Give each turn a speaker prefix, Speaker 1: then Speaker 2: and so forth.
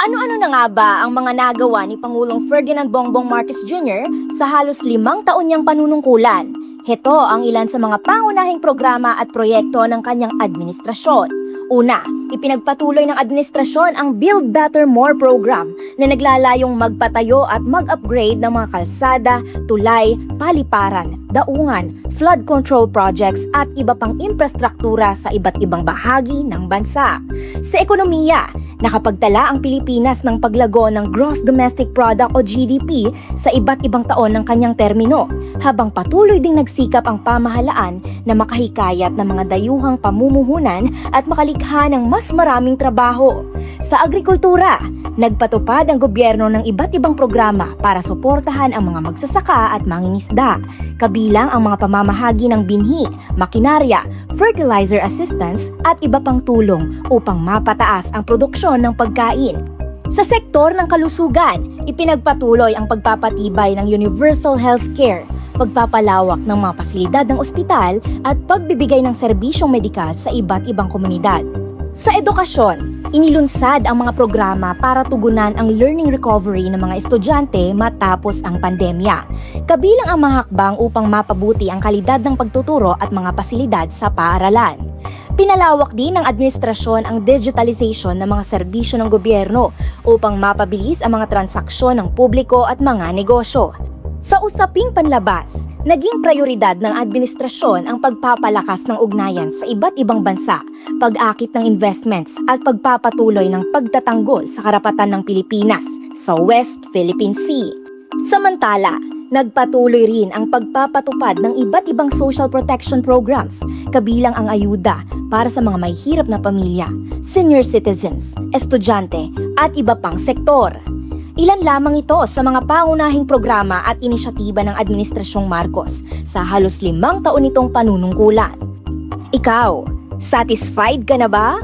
Speaker 1: Ano-ano na nga ba ang mga nagawa ni Pangulong Ferdinand Bongbong Marcos Jr. sa halos 5 taon niyang panunungkulan? Heto ang ilan sa mga pangunahing programa at proyekto ng kanyang administrasyon. Una, ipinagpatuloy ng administrasyon ang Build Better More program na naglalayong magpatayo at mag-upgrade ng mga kalsada, tulay, paliparan, daungan, flood control projects at iba pang infrastruktura sa iba't ibang bahagi ng bansa. Sa ekonomiya, nakapagtala ang Pilipinas ng paglago ng Gross Domestic Product o GDP sa iba't ibang taon ng kanyang termino, habang patuloy ding nagsikap ang pamahalaan na makahikayat ng mga dayuhang pamumuhunan at makalikha ng mas maraming trabaho. Sa agrikultura, nagpatupad ang gobyerno ng iba't ibang programa para suportahan ang mga magsasaka at mangingisda, kabilang ang mga pamamahagi ng binhi, makinarya, fertilizer assistance at iba pang tulong upang mapataas ang produksyon ng pagkain. Sa sektor ng kalusugan, ipinagpatuloy ang pagpapatibay ng universal healthcare, pagpapalawak ng mga pasilidad ng ospital at pagbibigay ng serbisyong medikal sa iba't ibang komunidad. Sa edukasyon, inilunsad ang mga programa para tugunan ang learning recovery ng mga estudyante matapos ang pandemya, kabilang ang mga hakbang upang mapabuti ang kalidad ng pagtuturo at mga pasilidad sa paaralan. Pinalawak din ng administrasyon ang digitalization ng mga serbisyo ng gobyerno upang mapabilis ang mga transaksyon ng publiko at mga negosyo. Sa usaping panlabas, naging prioridad ng administrasyon ang pagpapalakas ng ugnayan sa iba't ibang bansa, pag-akit ng investments at pagpapatuloy ng pagtatanggol sa karapatan ng Pilipinas sa West Philippine Sea. Samantala, nagpatuloy rin ang pagpapatupad ng iba't ibang social protection programs, kabilang ang ayuda para sa mga may hirap na pamilya, senior citizens, estudyante at iba pang sektor. Ilan lamang ito sa mga pangunahing programa at inisyatiba ng Administrasyong Marcos sa halos 5 taon nitong panunungkulan. Ikaw, satisfied ka na ba?